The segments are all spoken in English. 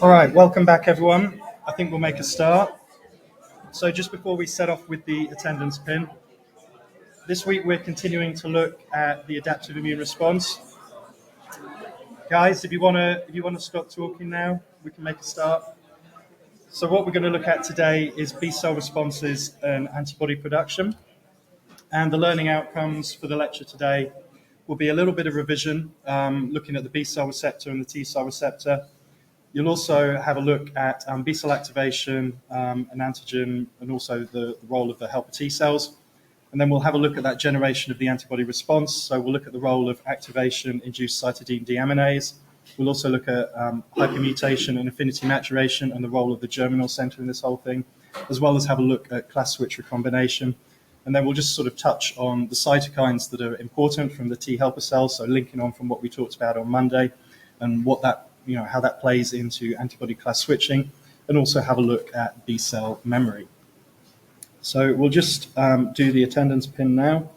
All right, welcome back, everyone. I think we'll make a start. So, just before we set off with the attendance pin, this week we're continuing to look at the adaptive immune response. Guys, if you want to stop talking now, we can make a start. So, what we're going to look at today is B cell responses and antibody production. And the learning outcomes for the lecture today will be a little bit of revision, looking at the B cell receptor and the T cell receptor. You'll also have a look at B cell activation, an antigen, and also the role of the helper T cells. And then we'll have a look at that generation of the antibody response. So we'll look at the role of activation-induced cytidine deaminase. We'll also look at hypermutation and affinity maturation and the role of the germinal center in this whole thing, as well as have a look at class switch recombination. And then we'll just sort of touch on the cytokines that are important from the T helper cells, so linking on from what we talked about on Monday and what that how that plays into antibody class switching, and also have a look at B cell memory. So we'll just do the attendance pin now.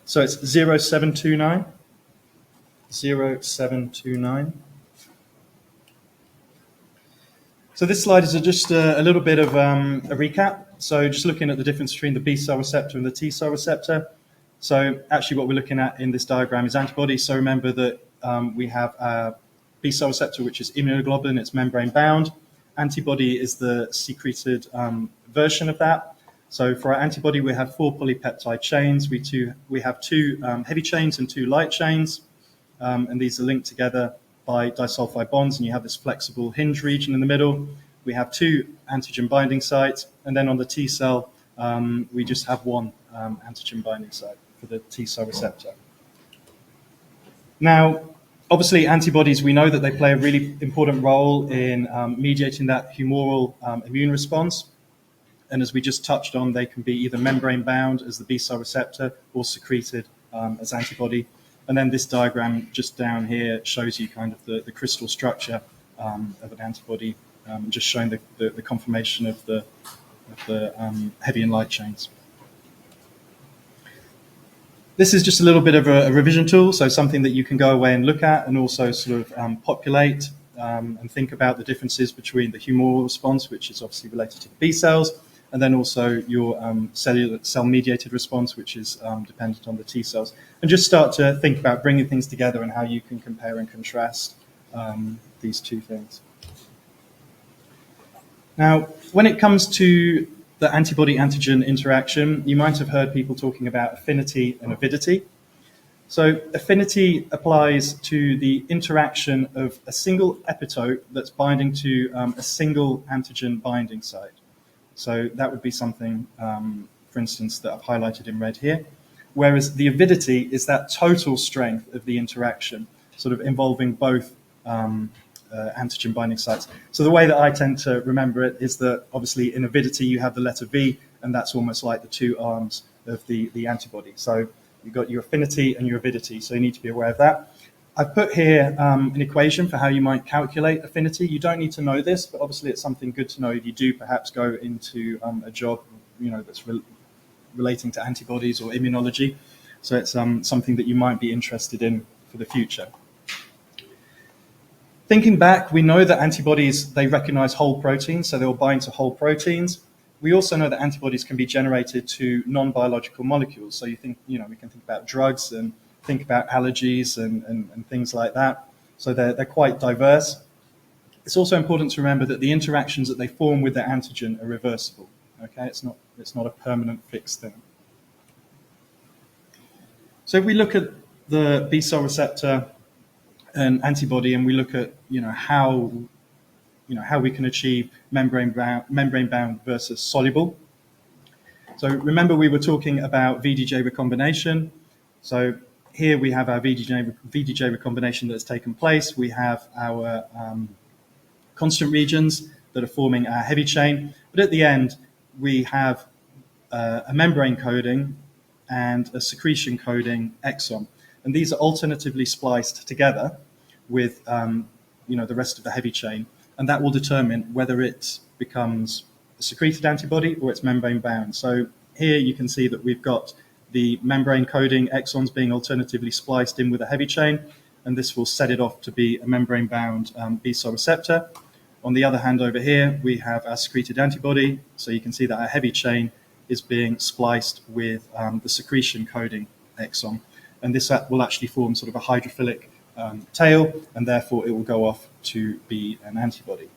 So it's 0729. 0729. So this slide is just a little bit of a recap. So just looking at the difference between the B cell receptor and the T cell receptor. So actually what we're looking at in this diagram is antibody. So remember that we have a B cell receptor, which is immunoglobulin, it's membrane bound. Antibody is the secreted version of that. So for our antibody, we have 4 polypeptide chains. We have 2 heavy chains and 2 light chains. And these are linked together by disulfide bonds, and you have this flexible hinge region in the middle. We have 2 antigen binding sites, and then on the T cell, we just have 1 antigen binding site for the T cell receptor. Now, obviously, antibodies, we know that they play a really important role in mediating that humoral immune response. And as we just touched on, they can be either membrane bound as the B cell receptor or secreted as antibody. And then this diagram just down here shows you kind of the crystal structure of an antibody, just showing the conformation of the heavy and light chains. This is just a little bit of a revision tool, so something that you can go away and look at and also sort of populate and think about the differences between the humoral response, which is obviously related to the B cells, and then also your cellular cell-mediated response, which is dependent on the T cells. And just start to think about bringing things together and how you can compare and contrast these two things. Now, when it comes to the antibody-antigen interaction, you might have heard people talking about affinity and avidity. So affinity applies to the interaction of a single epitope that's binding to a single antigen binding site. So that would be something, for instance, that I've highlighted in red here. Whereas the avidity is that total strength of the interaction, sort of involving both antigen binding sites. So the way that I tend to remember it is that obviously in avidity you have the letter V, and that's almost like the 2 arms of the antibody. So you've got your affinity and your avidity, so you need to be aware of that. I've put here an equation for how you might calculate affinity. You don't need to know this, but obviously it's something good to know if you do perhaps go into a job that's relating to antibodies or immunology. So it's something that you might be interested in for the future. Thinking back, we know that antibodies, they recognize whole proteins, so they'll bind to whole proteins. We also know that antibodies can be generated to non-biological molecules. So we can think about drugs and think about allergies and things like that. So they're quite diverse. It's also important to remember that the interactions that they form with their antigen are reversible. Okay, it's not a permanent fixed thing. So if we look at the B cell receptor and antibody, and we look at how we can achieve membrane bound versus soluble. So remember we were talking about VDJ recombination. So here we have our VDJ recombination that's taken place. We have our constant regions that are forming our heavy chain, but at the end we have a membrane coding and a secretion coding exon. And these are alternatively spliced together with the rest of the heavy chain, and that will determine whether it becomes a secreted antibody or it's membrane bound. So here you can see that we've got the membrane coding exons being alternatively spliced in with a heavy chain, and this will set it off to be a membrane-bound B cell receptor. On the other hand, over here, we have our secreted antibody, so you can see that our heavy chain is being spliced with the secretion coding exon, and this will actually form sort of a hydrophilic tail, and therefore it will go off to be an antibody.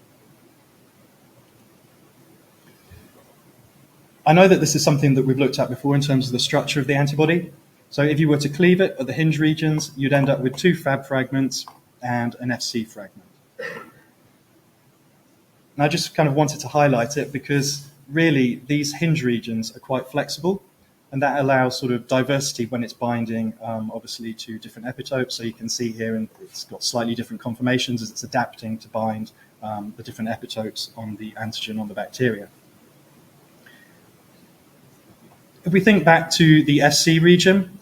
I know that this is something that we've looked at before in terms of the structure of the antibody. So if you were to cleave it at the hinge regions, you'd end up with 2 Fab fragments and an FC fragment. And I just kind of wanted to highlight it because really these hinge regions are quite flexible, and that allows sort of diversity when it's binding, obviously, to different epitopes. So you can see here, and it's got slightly different conformations as it's adapting to bind the different epitopes on the antigen on the bacteria. If we think back to the FC region,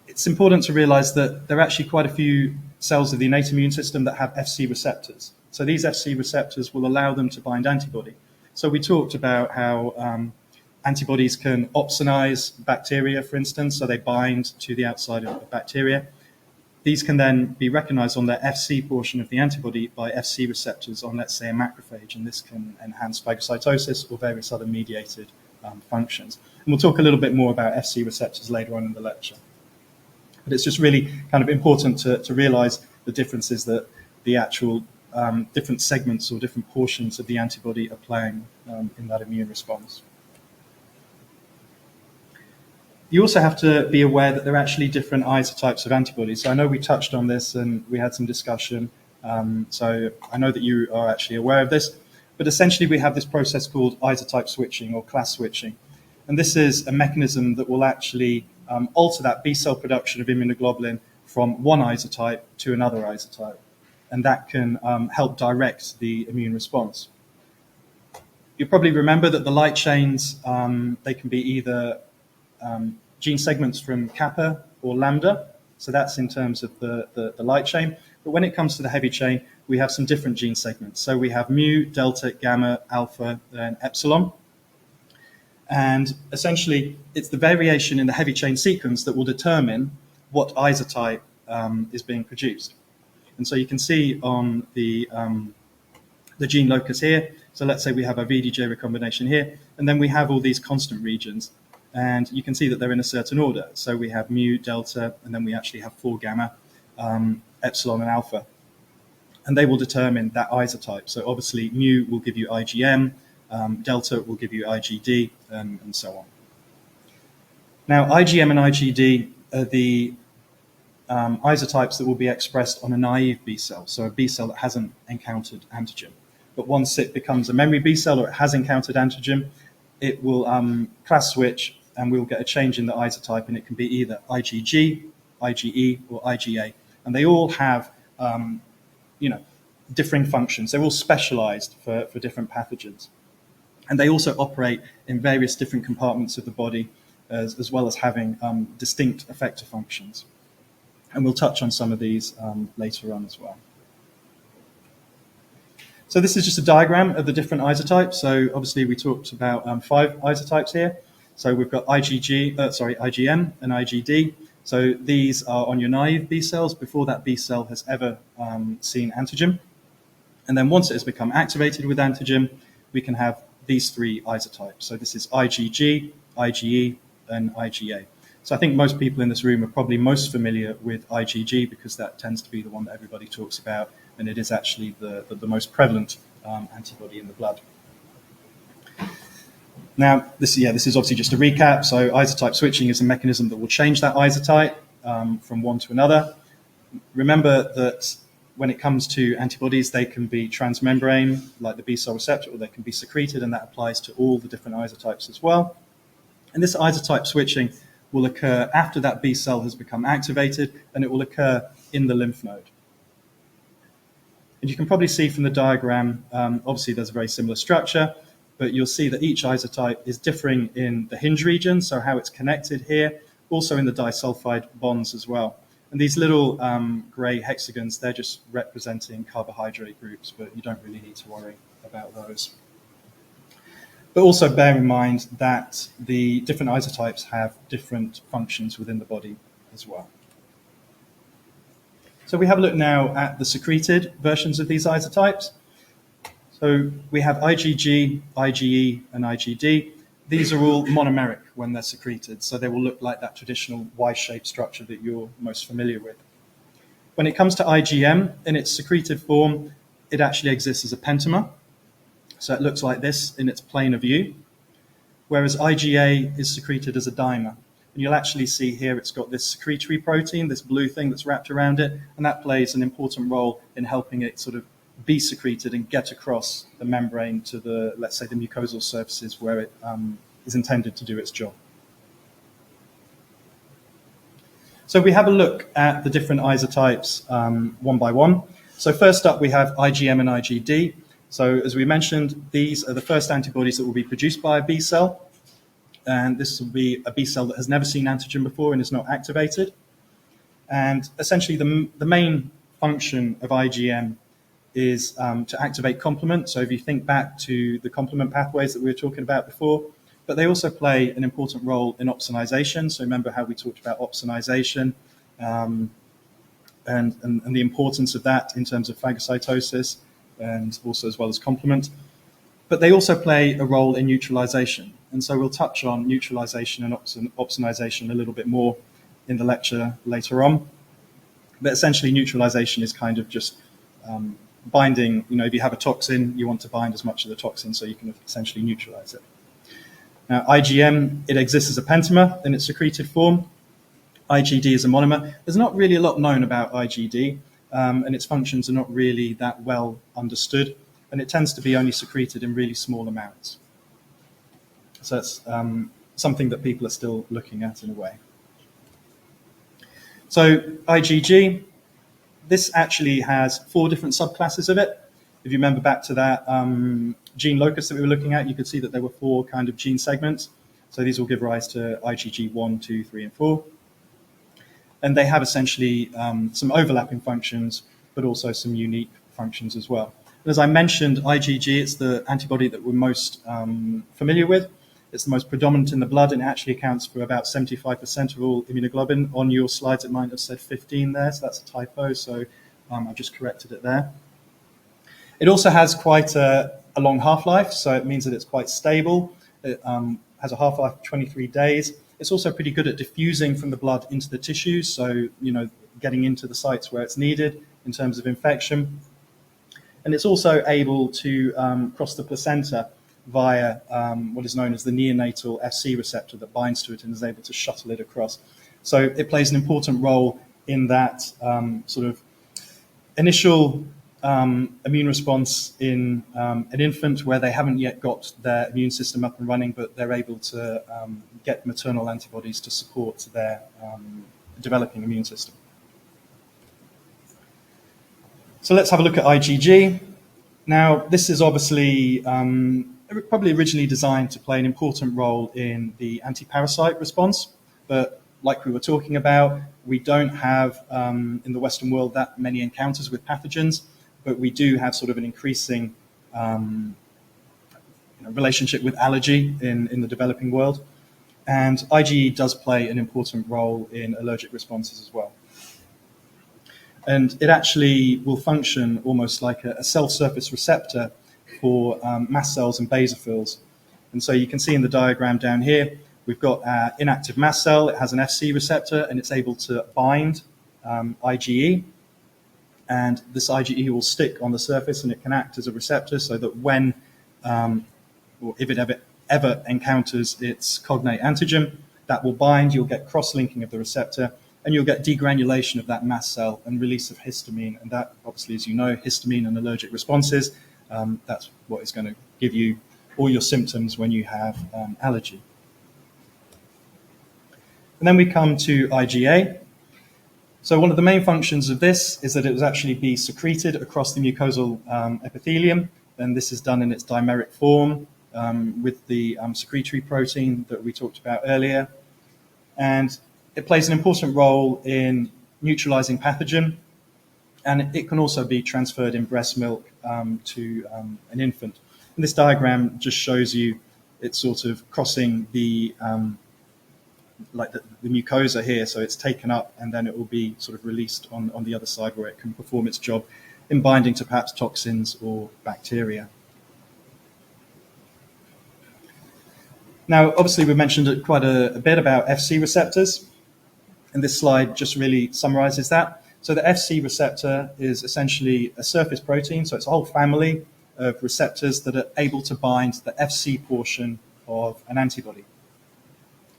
it's important to realize that there are actually quite a few cells of the innate immune system that have FC receptors. So these FC receptors will allow them to bind antibody. So we talked about how antibodies can opsonize bacteria, for instance, so they bind to the outside of bacteria. These can then be recognized on the FC portion of the antibody by FC receptors on, let's say, a macrophage, and this can enhance phagocytosis or various other mediated functions. And we'll talk a little bit more about FC receptors later on in the lecture. But it's just really kind of important to realize the differences that the actual different segments or different portions of the antibody are playing in that immune response. You also have to be aware that there are actually different isotypes of antibodies. So I know we touched on this and we had some discussion. So I know that you are actually aware of this. But essentially, we have this process called isotype switching or class switching. And this is a mechanism that will actually alter that B cell production of immunoglobulin from one isotype to another isotype. And that can help direct the immune response. You probably remember that the light chains, they can be either gene segments from kappa or lambda. So that's in terms of the light chain. But when it comes to the heavy chain, we have some different gene segments. So we have mu, delta, gamma, alpha, and epsilon. And essentially, it's the variation in the heavy chain sequence that will determine what isotype is being produced. And so you can see on the gene locus here. So let's say we have a VDJ recombination here, and then we have all these constant regions. And you can see that they're in a certain order. So we have mu, delta, and then we actually have 4 gamma, epsilon, and alpha. And they will determine that isotype. So obviously, mu will give you IgM, delta will give you IgD, and so on. Now, IgM and IgD are the isotypes that will be expressed on a naive B cell, so a B cell that hasn't encountered antigen. But once it becomes a memory B cell or it has encountered antigen, it will class switch, and we'll get a change in the isotype, and it can be either IgG, IgE, or IgA. And they all have differing functions. They're all specialized for different pathogens. And they also operate in various different compartments of the body, as well as having distinct effector functions. And we'll touch on some of these later on as well. So this is just a diagram of the different isotypes. So obviously we talked about 5 isotypes here. So we've got IgM and IgD. So these are on your naive B cells before that B cell has ever seen antigen. And then once it has become activated with antigen, we can have these 3 isotypes. So this is IgG, IgE, and IgA. So I think most people in this room are probably most familiar with IgG because that tends to be the one that everybody talks about, and it is actually the most prevalent antibody in the blood. Now, this is obviously just a recap. So isotype switching is a mechanism that will change that isotype from one to another. Remember that when it comes to antibodies, they can be transmembrane, like the B cell receptor, or they can be secreted, and that applies to all the different isotypes as well. And this isotype switching will occur after that B cell has become activated, and it will occur in the lymph node. And you can probably see from the diagram, obviously there's a very similar structure, but you'll see that each isotype is differing in the hinge region, so how it's connected here, also in the disulfide bonds as well. And these little gray hexagons, they're just representing carbohydrate groups, but you don't really need to worry about those. But also bear in mind that the different isotypes have different functions within the body as well. So we have a look now at the secreted versions of these isotypes. So we have IgG, IgE, and IgD. These are all monomeric when they're secreted, so they will look like that traditional Y-shaped structure that you're most familiar with. When it comes to IgM, in its secreted form, it actually exists as a pentamer. So it looks like this in its plane of view, whereas IgA is secreted as a dimer. And you'll actually see here it's got this secretory protein, this blue thing that's wrapped around it, and that plays an important role in helping it sort of be secreted and get across the membrane to the, let's say, the mucosal surfaces where it is intended to do its job. So we have a look at the different isotypes one by one. So first up, we have IgM and IgD. So as we mentioned, these are the first antibodies that will be produced by a B cell. And this will be a B cell that has never seen antigen before and is not activated. And essentially the main function of IgM is to activate complement. So if you think back to the complement pathways that we were talking about before, but they also play an important role in opsonization. So remember how we talked about opsonization and the importance of that in terms of phagocytosis and also as well as complement. But they also play a role in neutralization. And so we'll touch on neutralization and opsonization a little bit more in the lecture later on. But essentially neutralization is kind of just binding, if you have a toxin, you want to bind as much of the toxin so you can essentially neutralize it. Now, IgM, it exists as a pentamer in its secreted form. IgD is a monomer. There's not really a lot known about IgD, and its functions are not really that well understood, and it tends to be only secreted in really small amounts. So that's something that people are still looking at in a way. So IgG, this actually has 4 different subclasses of it. If you remember back to that gene locus that we were looking at, you could see that there were 4 kind of gene segments. So these will give rise to IgG 1, 2, 3, and 4. And they have essentially some overlapping functions, but also some unique functions as well. And as I mentioned, IgG, it's the antibody that we're most familiar with. It's the most predominant in the blood, and it actually accounts for about 75% of all immunoglobulin. On your slides, it might have said 15 there, so that's a typo, so I've just corrected it there. It also has quite a long half-life, so it means that it's quite stable. It has a half-life of 23 days. It's also pretty good at diffusing from the blood into the tissues, so, getting into the sites where it's needed in terms of infection. And it's also able to cross the placenta via what is known as the neonatal Fc receptor that binds to it and is able to shuttle it across. So it plays an important role in that sort of initial immune response in an infant where they haven't yet got their immune system up and running, but they're able to get maternal antibodies to support their developing immune system. So let's have a look at IgG. Now, this is obviously probably originally designed to play an important role in the anti-parasite response, but like we were talking about, we don't have in the Western world that many encounters with pathogens, but we do have sort of an increasing relationship with allergy in the developing world. And IgE does play an important role in allergic responses as well. And it actually will function almost like a cell surface receptor for mast cells and basophils. And so you can see in the diagram down here, we've got an inactive mast cell. It has an Fc receptor, and it's able to bind IgE. And this IgE will stick on the surface, and it can act as a receptor so that when, or if it ever encounters its cognate antigen, that will bind. You'll get cross-linking of the receptor, and you'll get degranulation of that mast cell and release of histamine. And that, obviously, as you know, histamine and allergic responses, that's what is going to give you all your symptoms when you have allergy. And then we come to IgA. So one of the main functions of this is that it will actually be secreted across the mucosal epithelium, and this is done in its dimeric form with the secretory protein that we talked about earlier. And it plays an important role in neutralizing pathogen, and it can also be transferred in breast milk to an infant. And this diagram just shows you it's sort of crossing the mucosa here, so it's taken up and then it will be sort of released on the other side where it can perform its job in binding to perhaps toxins or bacteria. Now, obviously, we mentioned quite a bit about FC receptors, and this slide just really summarizes that. So the FC receptor is essentially a surface protein, so it's a whole family of receptors that are able to bind the FC portion of an antibody.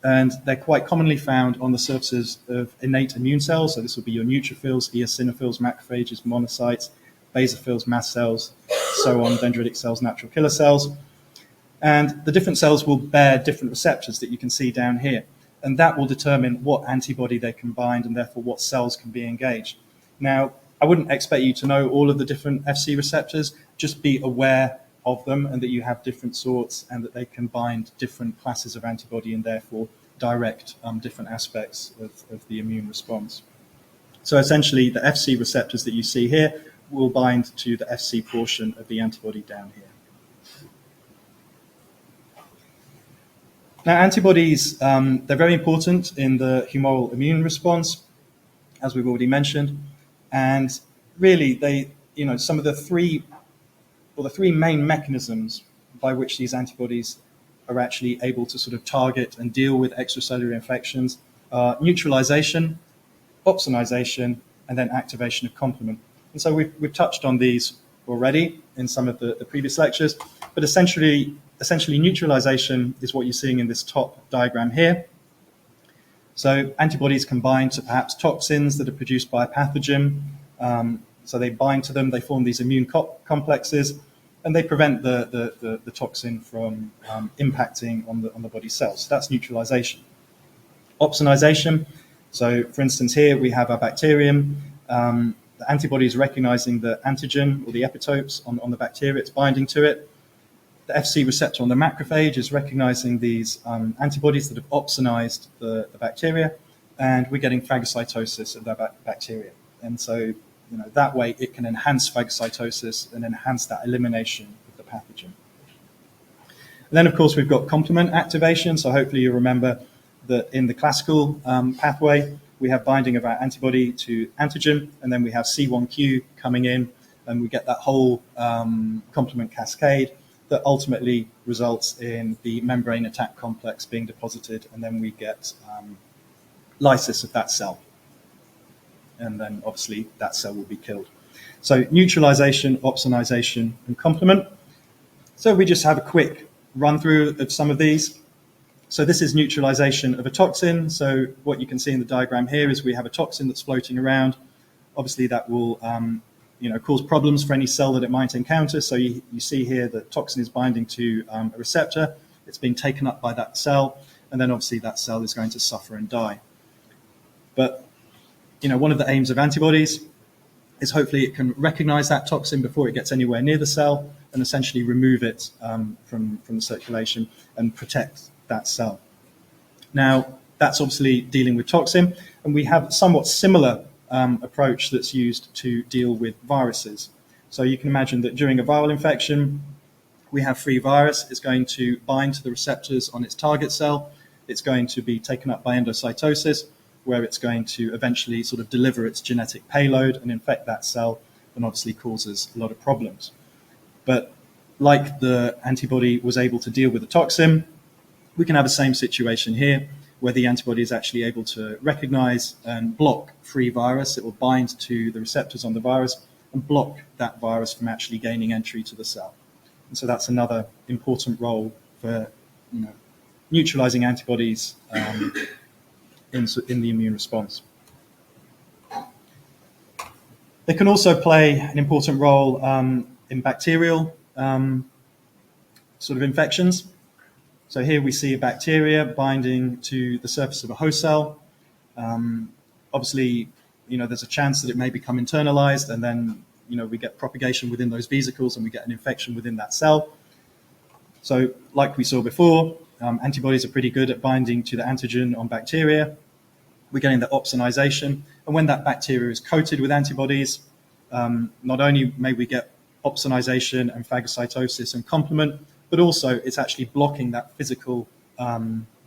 And they're quite commonly found on the surfaces of innate immune cells, so this will be your neutrophils, eosinophils, macrophages, monocytes, basophils, mast cells, so on, dendritic cells, natural killer cells. And the different cells will bear different receptors that you can see down here. And that will determine what antibody they can bind and therefore what cells can be engaged. Now, I wouldn't expect you to know all of the different FC receptors, just be aware of them and that you have different sorts and that they can bind different classes of antibody and therefore direct different aspects of the immune response. So essentially, the FC receptors that you see here will bind to the FC portion of the antibody down here. Now, antibodies, they're very important in the humoral immune response, as we've already mentioned. And really, some of the three main mechanisms by which these antibodies are actually able to sort of target and deal with extracellular infections are neutralization, opsonization, and then activation of complement. And so we've touched on these already in some of the previous lectures, but essentially neutralization is what you're seeing in this top diagram here. So antibodies can bind to perhaps toxins that are produced by a pathogen. So they bind to them, they form these immune complexes, and they prevent the toxin from impacting on the body cells. So that's neutralization. Opsonization. So for instance, here we have our bacterium. The antibody is recognizing the antigen or the epitopes on the bacteria, it's binding to it. The FC receptor on the macrophage is recognizing these antibodies that have opsonized the bacteria, and we're getting phagocytosis of that bacteria. And so, that way it can enhance phagocytosis and enhance that elimination of the pathogen. And then, of course, we've got complement activation. So hopefully you remember that in the classical pathway, we have binding of our antibody to antigen, and then we have C1q coming in, and we get that whole complement cascade that ultimately results in the membrane attack complex being deposited, and then we get lysis of that cell. And then obviously that cell will be killed. So neutralization, opsonization, and complement. So we just have a quick run through of some of these. So this is neutralization of a toxin. So what you can see in the diagram here is we have a toxin that's floating around. Obviously that will cause problems for any cell that it might encounter. So you see here the toxin is binding to a receptor. It's being taken up by that cell, and then obviously that cell is going to suffer and die. But one of the aims of antibodies is hopefully it can recognize that toxin before it gets anywhere near the cell and essentially remove it from the circulation and protect that cell. Now, that's obviously dealing with toxin, and we have a somewhat similar approach that's used to deal with viruses. So you can imagine that during a viral infection, we have free virus. It's going to bind to the receptors on its target cell. It's going to be taken up by endocytosis, where it's going to eventually sort of deliver its genetic payload and infect that cell, and obviously causes a lot of problems. But like the antibody was able to deal with the toxin, we can have the same situation here, where the antibody is actually able to recognize and block free virus. It will bind to the receptors on the virus and block that virus from actually gaining entry to the cell. And so that's another important role for neutralizing antibodies in the immune response. They can also play an important role in bacterial sort of infections. So here we see a bacteria binding to the surface of a host cell. Obviously, there's a chance that it may become internalized, and then we get propagation within those vesicles and we get an infection within that cell. So like we saw before, antibodies are pretty good at binding to the antigen on bacteria. We're getting the opsonization, and when that bacteria is coated with antibodies, not only may we get opsonization and phagocytosis and complement, but also it's actually blocking that physical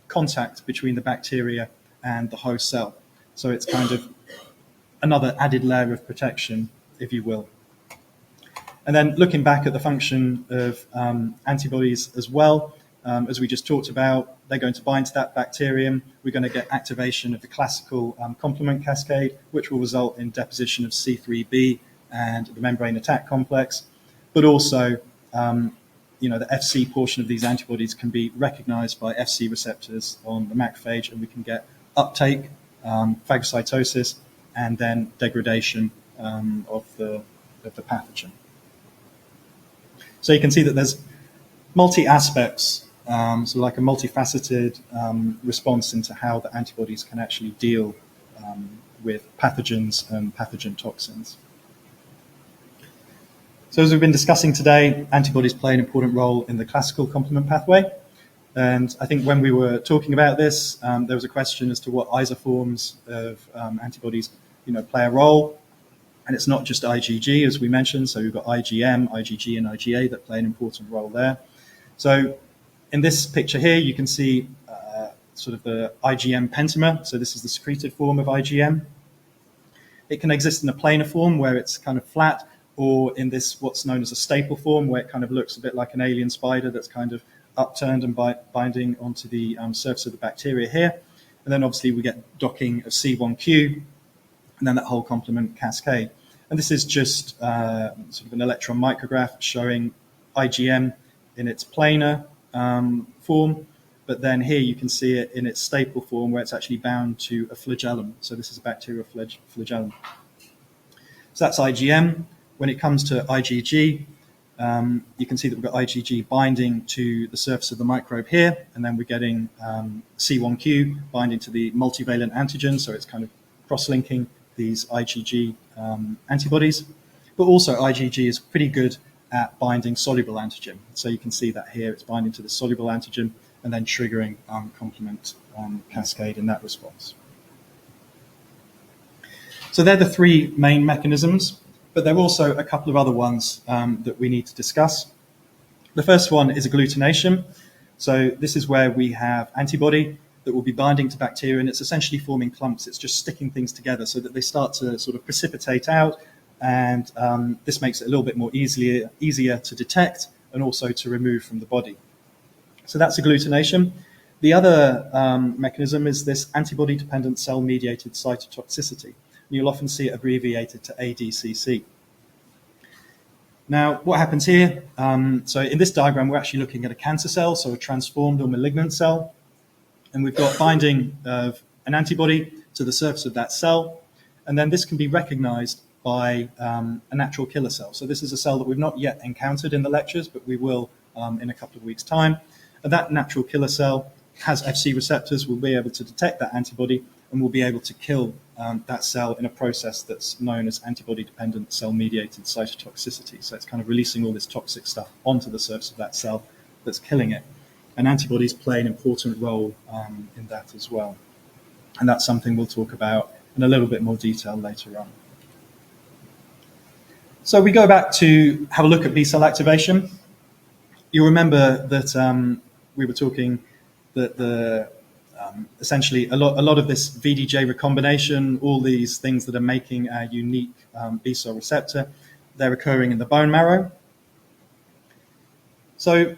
contact between the bacteria and the host cell. So it's kind of another added layer of protection, if you will. And then looking back at the function of antibodies as well, as we just talked about, they're going to bind to that bacterium. We're going to get activation of the classical complement cascade, which will result in deposition of C3b and the membrane attack complex. But also, the Fc portion of these antibodies can be recognized by Fc receptors on the macrophage, and we can get uptake, phagocytosis, and then degradation of the pathogen. So you can see that there's multi-aspects, so like a multifaceted response into how the antibodies can actually deal with pathogens and pathogen toxins. So as we've been discussing today, antibodies play an important role in the classical complement pathway. And I think when we were talking about this, there was a question as to what isoforms of antibodies play a role. And it's not just IgG, as we mentioned. So we've got IgM, IgG, and IgA that play an important role there. So in this picture here, you can see sort of the IgM pentamer. So this is the secreted form of IgM. It can exist in a planar form where it's kind of flat, or in this what's known as a staple form, where it kind of looks a bit like an alien spider that's kind of upturned and binding onto the surface of the bacteria here. And then obviously we get docking of C1q, and then that whole complement cascade. And this is just sort of an electron micrograph showing IgM in its planar form, but then here you can see it in its staple form where it's actually bound to a flagellum. So this is a bacterial flagellum. So that's IgM. When it comes to IgG, you can see that we've got IgG binding to the surface of the microbe here, and then we're getting C1q binding to the multivalent antigen, so it's kind of cross-linking these IgG antibodies. But also IgG is pretty good at binding soluble antigen. So you can see that here, it's binding to the soluble antigen and then triggering complement cascade in that response. So they're the three main mechanisms, but there are also a couple of other ones that we need to discuss. The first one is agglutination. So this is where we have antibody that will be binding to bacteria, and it's essentially forming clumps. It's just sticking things together so that they start to sort of precipitate out, and this makes it a little bit more easier to detect and also to remove from the body. So that's agglutination. The other mechanism is this antibody-dependent cell-mediated cytotoxicity. You'll often see it abbreviated to ADCC. Now, what happens here? So in this diagram, we're actually looking at a cancer cell, so a transformed or malignant cell. And we've got binding of an antibody to the surface of that cell. And then this can be recognized by a natural killer cell. So this is a cell that we've not yet encountered in the lectures, but we will in a couple of weeks' time. And that natural killer cell has Fc receptors, will be able to detect that antibody, and will be able to kill that cell in a process that's known as antibody-dependent cell-mediated cytotoxicity. So it's kind of releasing all this toxic stuff onto the surface of that cell that's killing it. And antibodies play an important role in that as well. And that's something we'll talk about in a little bit more detail later on. So we go back to have a look at B-cell activation. You'll remember that we were talking that essentially a lot of this VDJ recombination, all these things that are making a unique B-cell receptor, they're occurring in the bone marrow. So,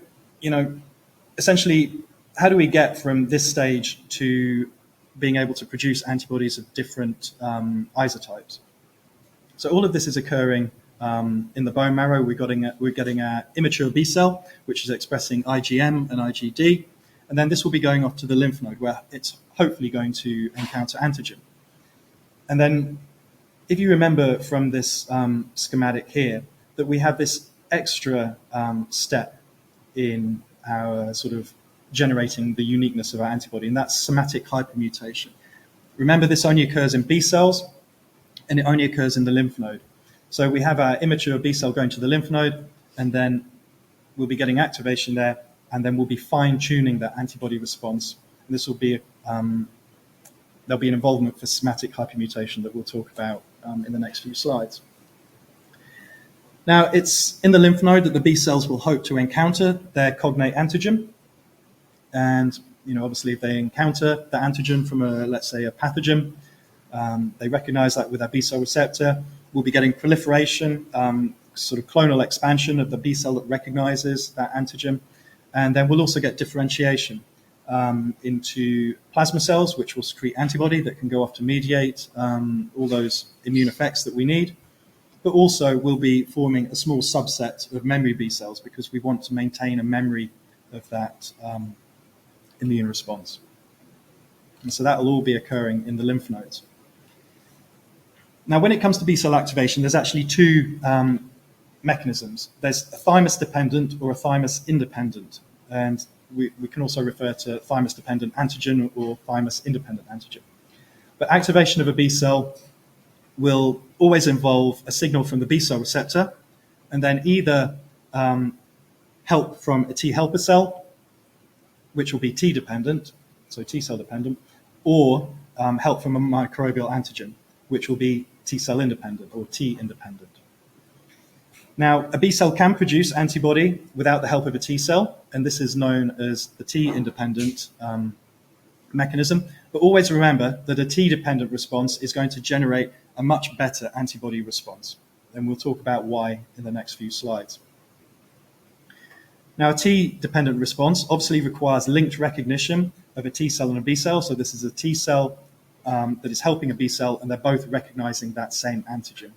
essentially, how do we get from this stage to being able to produce antibodies of different isotypes? So all of this is occurring in the bone marrow. We're getting an immature B cell, which is expressing IgM and IgD, and then this will be going off to the lymph node where it's hopefully going to encounter antigen. And then if you remember from this schematic here, that we have this extra step in our sort of generating the uniqueness of our antibody, and that's somatic hypermutation. Remember, this only occurs in B cells, and it only occurs in the lymph node. So we have our immature B cell going to the lymph node, and then we'll be getting activation there, and then we'll be fine-tuning that antibody response. And this will be, there'll be an involvement for somatic hypermutation that we'll talk about in the next few slides. Now, it's in the lymph node that the B cells will hope to encounter their cognate antigen. And, obviously, if they encounter the antigen from let's say, a pathogen, they recognize that with our B cell receptor. We'll be getting proliferation, sort of clonal expansion of the B cell that recognizes that antigen. And then we'll also get differentiation into plasma cells, which will secrete antibody that can go off to mediate all those immune effects that we need. But also we'll be forming a small subset of memory B cells because we want to maintain a memory of that immune response. And so that will all be occurring in the lymph nodes. Now, when it comes to B cell activation, there's actually two mechanisms. There's a thymus-dependent or a thymus-independent. And we can also refer to thymus-dependent antigen or thymus-independent antigen. But activation of a B cell will always involve a signal from the B cell receptor and then either help from a T helper cell, which will be T-dependent, so T cell dependent, or help from a microbial antigen, which will be T cell independent or T independent. Now, a B cell can produce antibody without the help of a T cell, and this is known as the T independent mechanism. But always remember that a T-dependent response is going to generate a much better antibody response. And we'll talk about why in the next few slides. Now, a T-dependent response obviously requires linked recognition of a T cell and a B cell. So this is a T cell that is helping a B cell, and they're both recognizing that same antigen.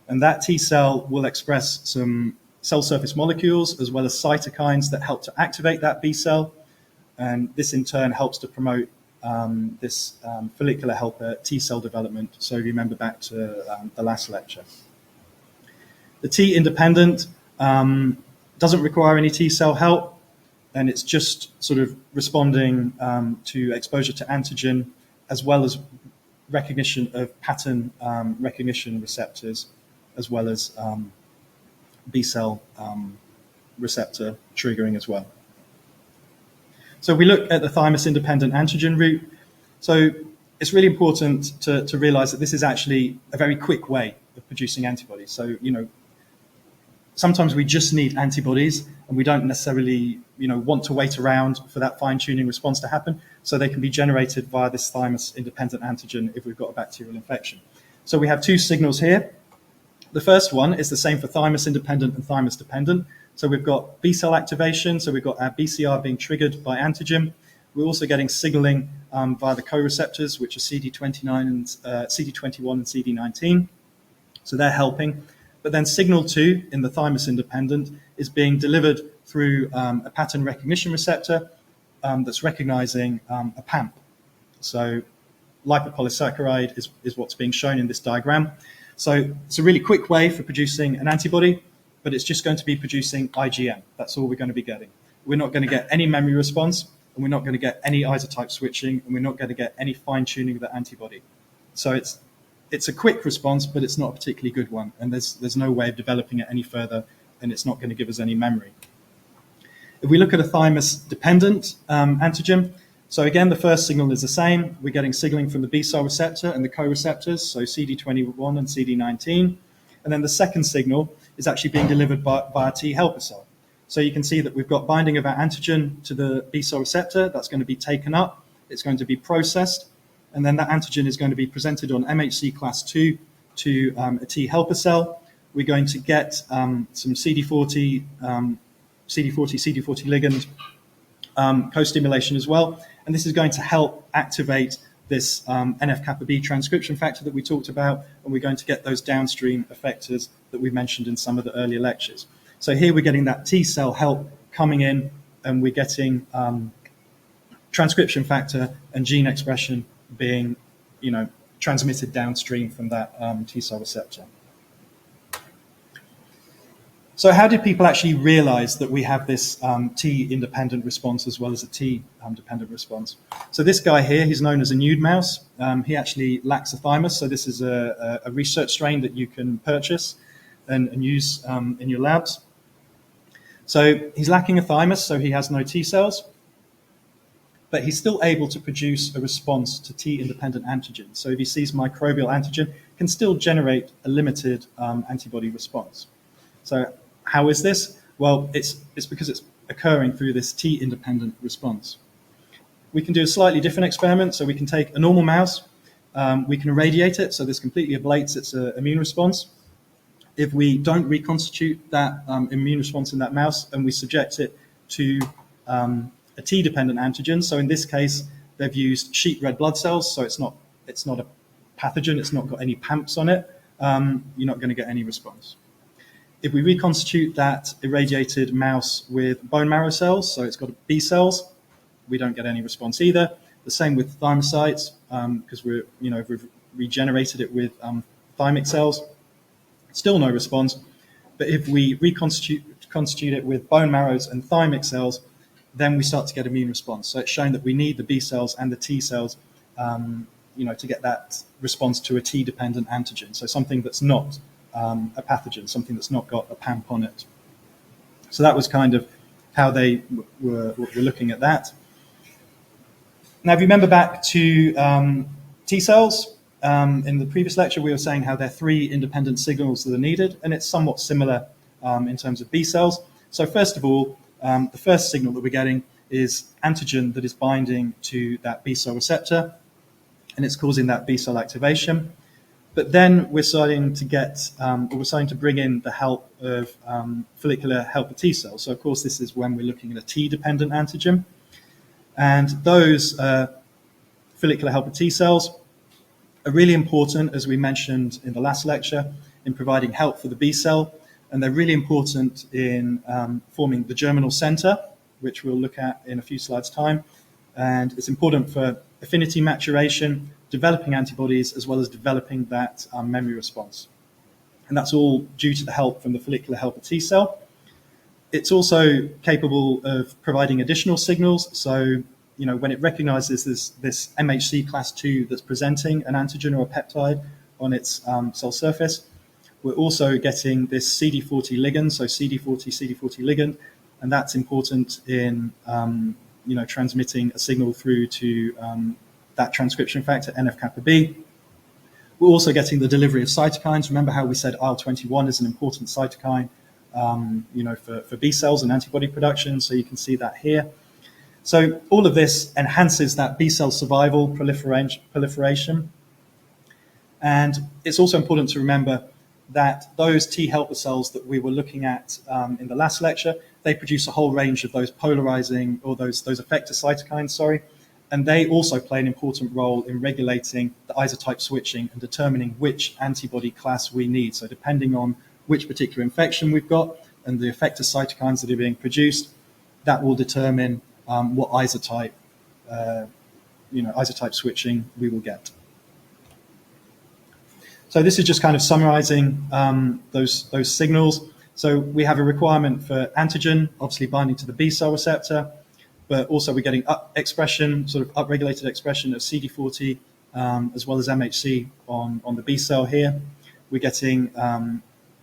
And that T cell will express some cell surface molecules as well as cytokines that help to activate that B cell. And this in turn helps to promote this follicular helper T cell development. So remember back to the last lecture. The T independent doesn't require any T cell help, and it's just sort of responding to exposure to antigen as well as recognition of pattern recognition receptors as well as B cell receptor triggering as well. So we look at the thymus-independent antigen route. So it's really important to realize that this is actually a very quick way of producing antibodies. So, sometimes we just need antibodies and we don't necessarily, want to wait around for that fine-tuning response to happen. So they can be generated via this thymus-independent antigen if we've got a bacterial infection. So we have two signals here. The first one is the same for thymus-independent and thymus-dependent. So we've got B cell activation, so we've got our BCR being triggered by antigen. We're also getting signaling via the co-receptors, which are CD21 and CD19. So they're helping. But then signal 2 in the thymus-independent is being delivered through a pattern recognition receptor that's recognizing a PAMP. So lipopolysaccharide is what's being shown in this diagram. So it's a really quick way for producing an antibody, but it's just going to be producing IgM. That's all we're going to be getting. We're not going to get any memory response, and we're not going to get any isotype switching, and we're not going to get any fine-tuning of the antibody. So it's a quick response, but it's not a particularly good one, and there's no way of developing it any further, and it's not going to give us any memory. If we look at a thymus-dependent antigen, so again, the first signal is the same. We're getting signaling from the B cell receptor and the co-receptors, so CD21 and CD19. And then the second signal is actually being delivered by a T helper cell. So you can see that we've got binding of our antigen to the B cell receptor. That's going to be taken up. It's going to be processed. And then that antigen is going to be presented on MHC class 2 to a T helper cell. We're going to get some CD40 ligand co-stimulation as well. And this is going to help activate this NF-kappa B transcription factor that we talked about, and we're going to get those downstream effectors that we mentioned in some of the earlier lectures. So here we're getting that T cell help coming in, and we're getting transcription factor and gene expression being, transmitted downstream from that T cell receptor. So how did people actually realize that we have this T-independent response as well as a T-dependent response? So this guy here, he's known as a nude mouse. He actually lacks a thymus, so this is a research strain that you can purchase and use in your labs. So he's lacking a thymus, so he has no T cells, but he's still able to produce a response to T-independent antigen. So if he sees microbial antigen, he can still generate a limited antibody response. So how is this? Well, it's because it's occurring through this T-independent response. We can do a slightly different experiment. So we can take a normal mouse, we can irradiate it, so this completely ablates its immune response. If we don't reconstitute that immune response in that mouse and we subject it to a T-dependent antigen, so in this case, they've used sheet red blood cells, so it's not a pathogen, it's not got any PAMPs on it, you're not going to get any response. If we reconstitute that irradiated mouse with bone marrow cells, so it's got B cells, we don't get any response either. The same with thymocytes, because we've regenerated it with thymic cells, still no response. But if we reconstitute it with bone marrows and thymic cells, then we start to get immune response. So it's shown that we need the B cells and the T cells, to get that response to a T-dependent antigen. So something that's not a pathogen, something that's not got a PAMP on it. So that was kind of how they were looking at that. Now, if you remember back to T cells, in the previous lecture, we were saying how there are 3 independent signals that are needed, and it's somewhat similar in terms of B cells. So first of all, the first signal that we're getting is antigen that is binding to that B cell receptor, and it's causing that B cell activation. But then we're starting to bring in the help of follicular helper T cells. So of course, this is when we're looking at a T-dependent antigen. And those follicular helper T cells are really important, as we mentioned in the last lecture, in providing help for the B cell. And they're really important in forming the germinal center, which we'll look at in a few slides' time. And it's important for affinity maturation, developing antibodies, as well as developing that memory response. And that's all due to the help from the follicular helper T cell. It's also capable of providing additional signals. So, when it recognizes this MHC class 2 that's presenting an antigen or a peptide on its cell surface, we're also getting this CD40 ligand, so CD40 ligand, and that's important in transmitting a signal through to that transcription factor, NF-kappa B. We're also getting the delivery of cytokines. Remember how we said IL-21 is an important cytokine, for B cells and antibody production. So you can see that here. So all of this enhances that B cell survival, proliferation. And it's also important to remember that those T helper cells that we were looking at in the last lecture, they produce a whole range of those polarizing or those effector cytokines, and they also play an important role in regulating the isotype switching and determining which antibody class we need. So depending on which particular infection we've got and the effector cytokines that are being produced, that will determine what isotype switching we will get. So this is just kind of summarizing those signals. So we have a requirement for antigen, obviously binding to the B cell receptor, but also we're getting upregulated expression of CD40 as well as MHC on the B cell here. We're getting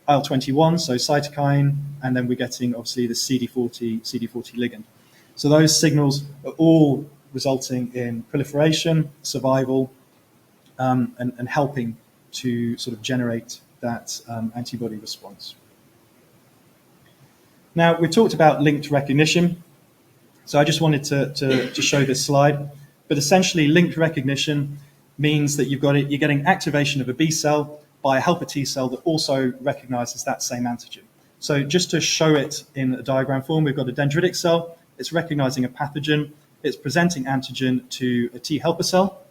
IL-21, so cytokine, and then we're getting obviously the CD40 ligand. So those signals are all resulting in proliferation, survival, and helping to sort of generate that antibody response. Now, we talked about linked recognition. So I just wanted to show this slide. But essentially, linked recognition means that you're getting activation of a B cell by a helper T cell that also recognizes that same antigen. So just to show it in a diagram form, we've got a dendritic cell. It's recognizing a pathogen. It's presenting antigen to a T helper cell.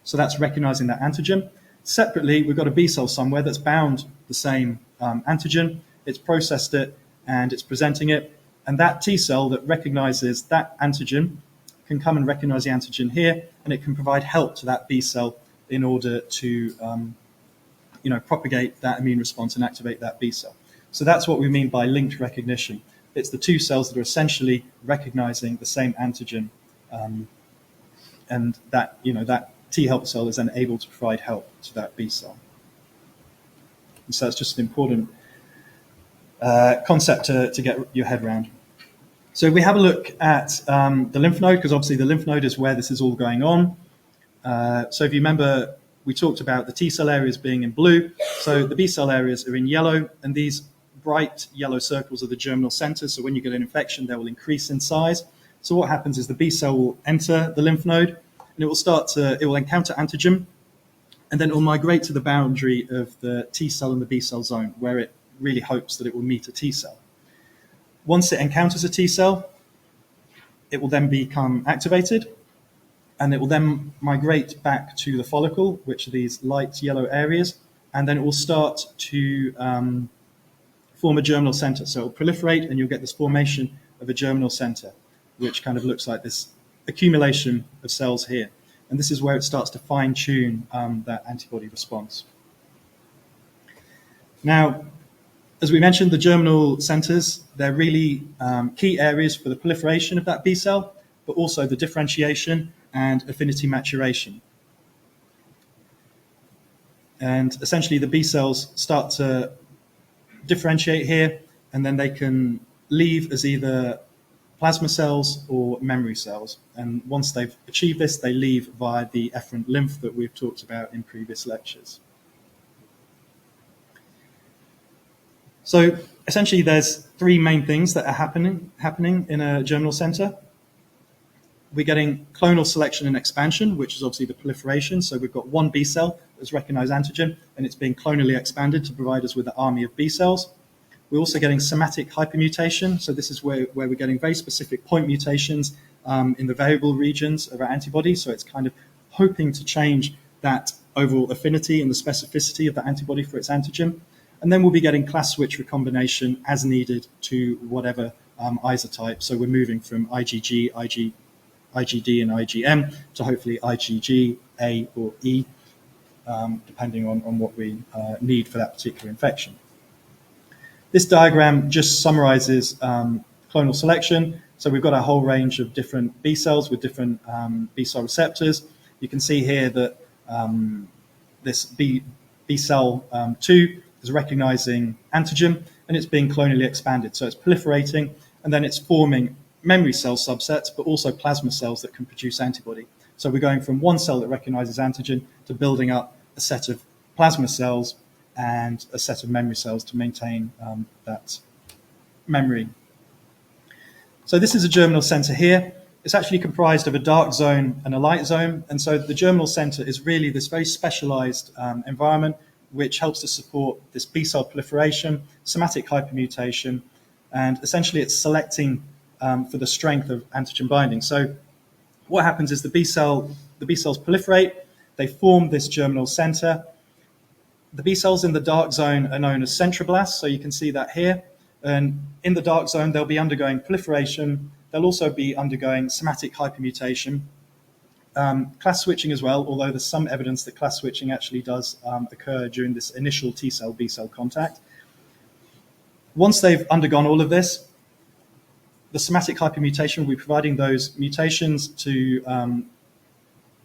So that's recognizing that antigen. Separately, we've got a B cell somewhere that's bound the same antigen. It's processed it, and it's presenting it. And that T cell that recognizes that antigen can come and recognize the antigen here, and it can provide help to that B cell in order to propagate that immune response and activate that B cell. So that's what we mean by linked recognition. It's the two cells that are essentially recognizing the same antigen, and that T helper cell is then able to provide help to that B cell. And so that's just an important concept to get your head around. So if we have a look at the lymph node, because obviously the lymph node is where this is all going on. So if you remember, we talked about the T cell areas being in blue. So the B cell areas are in yellow, and these bright yellow circles are the germinal centers. So when you get an infection, they will increase in size. So what happens is the B cell will enter the lymph node and it will encounter antigen, and then it will migrate to the boundary of the T cell and the B cell zone, where it really hopes that it will meet a T cell. Once it encounters a T cell, it will then become activated, and it will then migrate back to the follicle, which are these light yellow areas, and then it will start to form a germinal center. So it will proliferate, and you'll get this formation of a germinal center, which kind of looks like this accumulation of cells here. And this is where it starts to fine-tune that antibody response. Now, as we mentioned, the germinal centers, they're really key areas for the proliferation of that B cell, but also the differentiation and affinity maturation. And essentially, the B cells start to differentiate here, and then they can leave as either plasma cells or memory cells. And once they've achieved this, they leave via the efferent lymph that we've talked about in previous lectures. So essentially, there's three main things that are happening in a germinal center. We're getting clonal selection and expansion, which is obviously the proliferation. So we've got one B cell that's recognized antigen, and it's being clonally expanded to provide us with an army of B cells. We're also getting somatic hypermutation. So this is where we're getting very specific point mutations in the variable regions of our antibody. So it's kind of hoping to change that overall affinity and the specificity of the antibody for its antigen. And then we'll be getting class switch recombination as needed to whatever isotype. So we're moving from IgG, IgD, and IgM to hopefully IgG, A, or E, depending on what we need for that particular infection. This diagram just summarizes clonal selection. So we've got a whole range of different B cells with different B cell receptors. You can see here that this B cell 2 is recognizing antigen, and it's being clonally expanded. So it's proliferating, and then it's forming memory cell subsets, but also plasma cells that can produce antibody. So we're going from one cell that recognizes antigen to building up a set of plasma cells and a set of memory cells to maintain that memory. So this is a germinal center here. It's actually comprised of a dark zone and a light zone. And so the germinal center is really this very specialized environment which helps to support this B cell proliferation, somatic hypermutation, and essentially it's selecting for the strength of antigen binding. So what happens is the B cells proliferate, they form this germinal center. The B cells in the dark zone are known as centroblasts, so you can see that here. And in the dark zone, they'll be undergoing proliferation. They'll also be undergoing somatic hypermutation, class switching as well, although there's some evidence that class switching actually does occur during this initial T cell B cell contact. Once they've undergone all of this, the somatic hypermutation will be providing those mutations to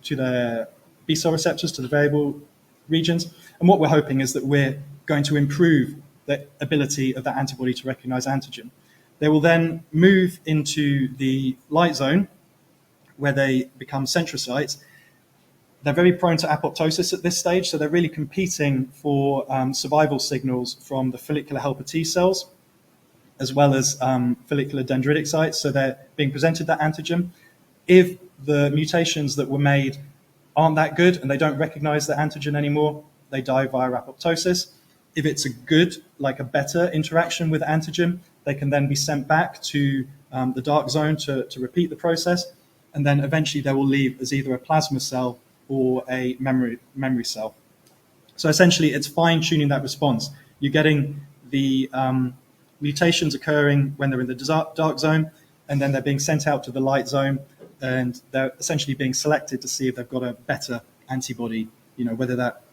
their B cell receptors, to the variable regions. And what we're hoping is that we're going to improve the ability of that antibody to recognize antigen. They will then move into the light zone, where they become centrocytes. They're very prone to apoptosis at this stage, so they're really competing for survival signals from the follicular helper T cells, as well as follicular dendritic sites. So they're being presented that antigen. If the mutations that were made aren't that good and they don't recognize the antigen anymore, they die via apoptosis. If it's a good, like a better interaction with antigen, they can then be sent back to the dark zone to repeat the process. And then eventually they will leave as either a plasma cell or a memory cell. So essentially it's fine-tuning that response. You're getting the mutations occurring when they're in the dark zone, and then they're being sent out to the light zone, and they're essentially being selected to see if they've got a better antibody, whether that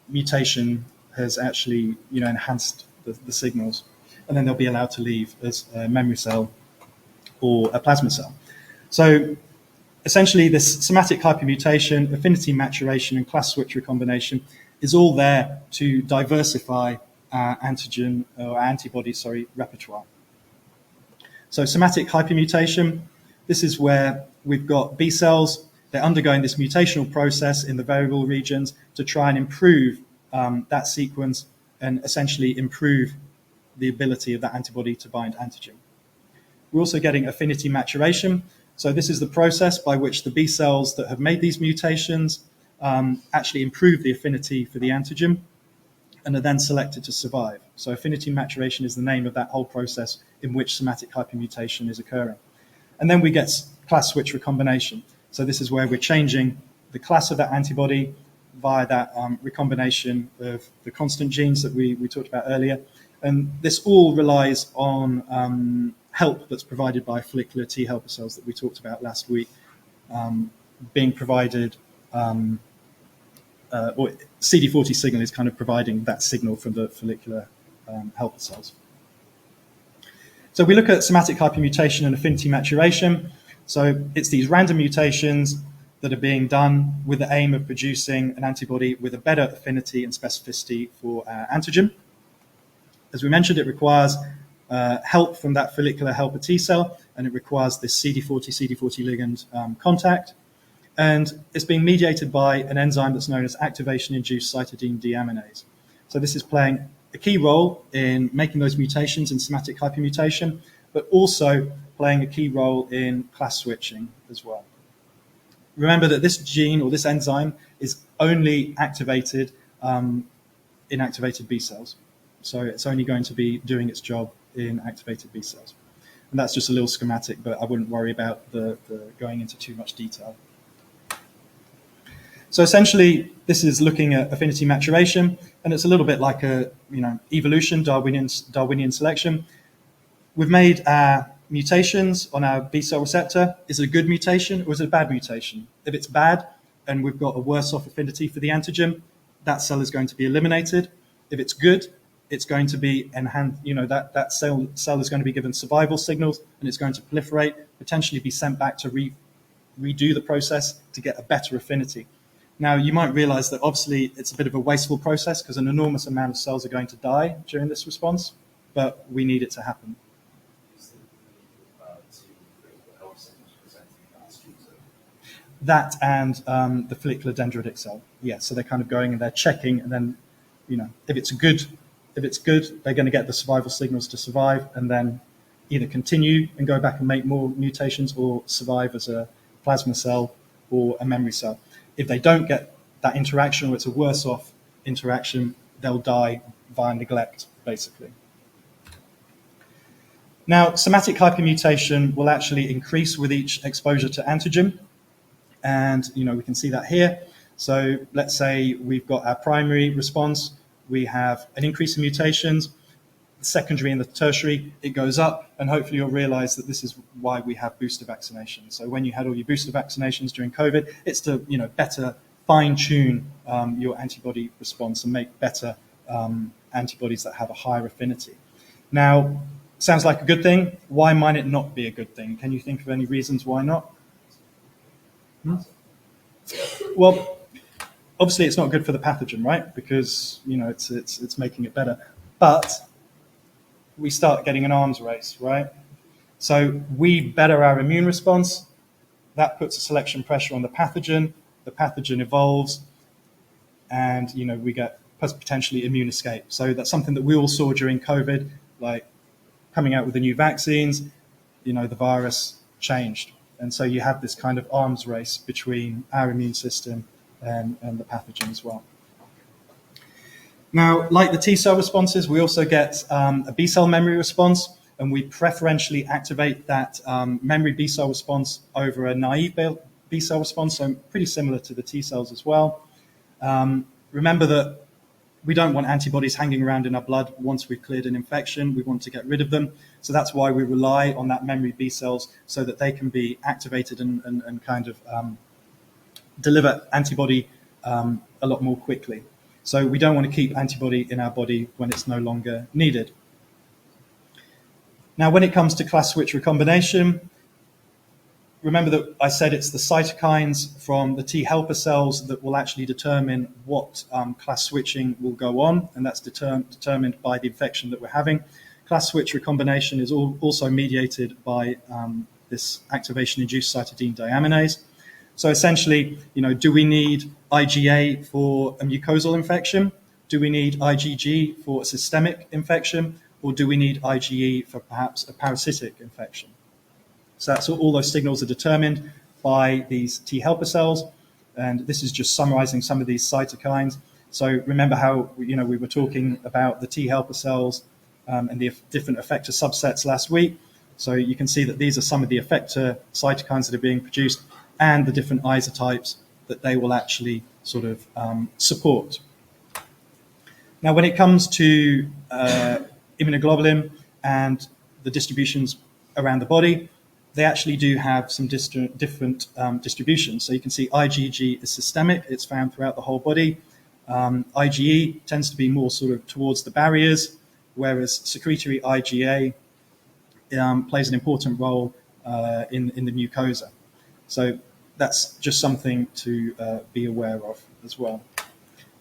mutation has actually, enhanced the signals. And then they'll be allowed to leave as a memory cell or a plasma cell. So essentially this somatic hypermutation, affinity maturation, and class switch recombination is all there to diversify antigen or antibody, repertoire. So somatic hypermutation, this is where we've got B cells, they're undergoing this mutational process in the variable regions to try and improve that sequence and essentially improve the ability of that antibody to bind antigen. We're also getting affinity maturation. So this is the process by which the B cells that have made these mutations actually improve the affinity for the antigen and are then selected to survive. So affinity maturation is the name of that whole process in which somatic hypermutation is occurring. And then we get class switch recombination. So this is where we're changing the class of that antibody via that recombination of the constant genes that we talked about earlier. And this all relies on help that's provided by follicular T helper cells that we talked about last week, being provided, or CD40 signal is kind of providing that signal from the follicular helper cells. So we look at somatic hypermutation and affinity maturation. So it's these random mutations that are being done with the aim of producing an antibody with a better affinity and specificity for our antigen. As we mentioned, it requires help from that follicular helper T cell, and it requires this CD40 ligand contact. And it's being mediated by an enzyme that's known as activation-induced cytidine deaminase. So this is playing a key role in making those mutations in somatic hypermutation, but also playing a key role in class switching as well. Remember that this gene or this enzyme is only activated in activated B cells. So it's only going to be doing its job in activated B cells. And that's just a little schematic, but I wouldn't worry about the going into too much detail. So essentially, this is looking at affinity maturation, and it's a little bit like a evolution, Darwinian selection. We've made our mutations on our B cell receptor. Is it a good mutation or is it a bad mutation? If it's bad and we've got a worse off affinity for the antigen, that cell is going to be eliminated. If it's good, it's going to be enhanced. That cell is going to be given survival signals, and it's going to proliferate, potentially be sent back to redo the process to get a better affinity. Now, you might realize that obviously it's a bit of a wasteful process because an enormous amount of cells are going to die during this response, but we need it to happen. That and the follicular dendritic cell. Yeah, so they're kind of going and they're checking, and then, if it's good, they're going to get the survival signals to survive, and then either continue and go back and make more mutations, or survive as a plasma cell or a memory cell. If they don't get that interaction, or it's a worse off interaction, they'll die via neglect, basically. Now, somatic hypermutation will actually increase with each exposure to antigen. And, we can see that here. So let's say we've got our primary response. We have an increase in mutations. The secondary and the tertiary, it goes up. And hopefully you'll realize that this is why we have booster vaccinations. So when you had all your booster vaccinations during COVID, it's to, better fine-tune your antibody response and make better antibodies that have a higher affinity. Now, sounds like a good thing. Why might it not be a good thing? Can you think of any reasons why not? Well, obviously it's not good for the pathogen, right? Because it's making it better. But we start getting an arms race, right? So we better our immune response. That puts a selection pressure on the pathogen. The pathogen evolves, and we get potentially immune escape. So that's something that we all saw during COVID, like coming out with the new vaccines. The virus changed. And so you have this kind of arms race between our immune system and the pathogen as well. Now, like the T cell responses, we also get a B cell memory response, and we preferentially activate that memory B cell response over a naive B cell response, so pretty similar to the T cells as well. Remember that we don't want antibodies hanging around in our blood once we've cleared an infection. We want to get rid of them. So that's why we rely on that memory B cells so that they can be activated and kind of deliver antibody a lot more quickly. So we don't want to keep antibody in our body when it's no longer needed. Now, when it comes to class switch recombination, remember that I said it's the cytokines from the T helper cells that will actually determine what class switching will go on, and that's determined by the infection that we're having. Class switch recombination is also mediated by this activation-induced cytidine deaminase. So essentially, do we need IgA for a mucosal infection? Do we need IgG for a systemic infection, or do we need IgE for perhaps a parasitic infection? So that's all those signals are determined by these T helper cells, and this is just summarizing some of these cytokines. So remember how we were talking about the T helper cells and the different effector subsets last week. So you can see that these are some of the effector cytokines that are being produced and the different isotypes that they will actually sort of support. Now, when it comes to immunoglobulin and the distributions around the body, they actually do have some different distributions. So you can see IgG is systemic. It's found throughout the whole body. IgE tends to be more sort of towards the barriers, whereas secretory IgA plays an important role in the mucosa. So that's just something to be aware of as well.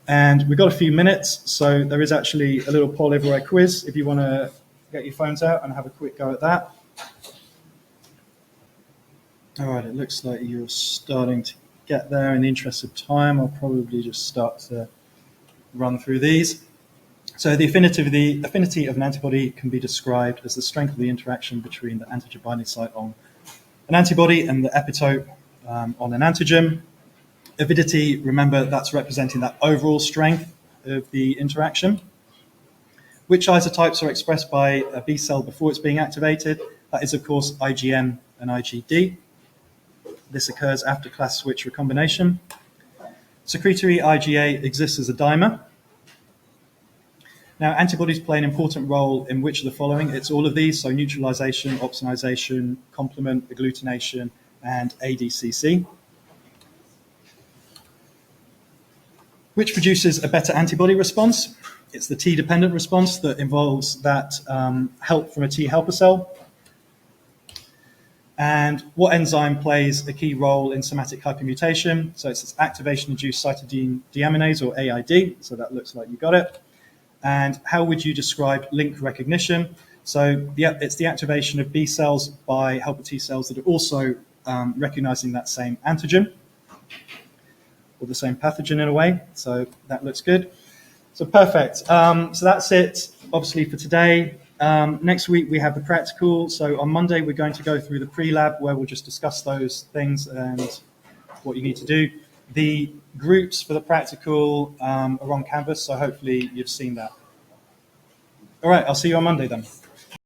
And we've got a few minutes, so there is actually a little poll everywhere quiz if you want to get your phones out and have a quick go at that. All right, it looks like you're starting to get there. In the interest of time, I'll probably just start to run through these. So the affinity of an antibody can be described as the strength of the interaction between the antigen binding site on an antibody and the epitope on an antigen. Avidity, remember, that's representing that overall strength of the interaction. Which isotypes are expressed by a B cell before it's being activated? That is, of course, IgM and IgD. This occurs after class switch recombination. Secretory IgA exists as a dimer. Now, antibodies play an important role in which of the following? It's all of these, so neutralization, opsonization, complement, agglutination, and ADCC. Which produces a better antibody response? It's the T-dependent response that involves that help from a T helper cell. And what enzyme plays a key role in somatic hypermutation? So it's this activation-induced cytidine deaminase, or AID. So that looks like you got it. And how would you describe link recognition? So it's the activation of B cells by helper T cells that are also recognizing that same antigen, or the same pathogen in a way. So that looks good. So perfect. So that's it, obviously, for today. Next week, we have the practical. So on Monday, we're going to go through the pre-lab where we'll just discuss those things and what you need to do. The groups for the practical are on Canvas, so hopefully you've seen that. All right, I'll see you on Monday then.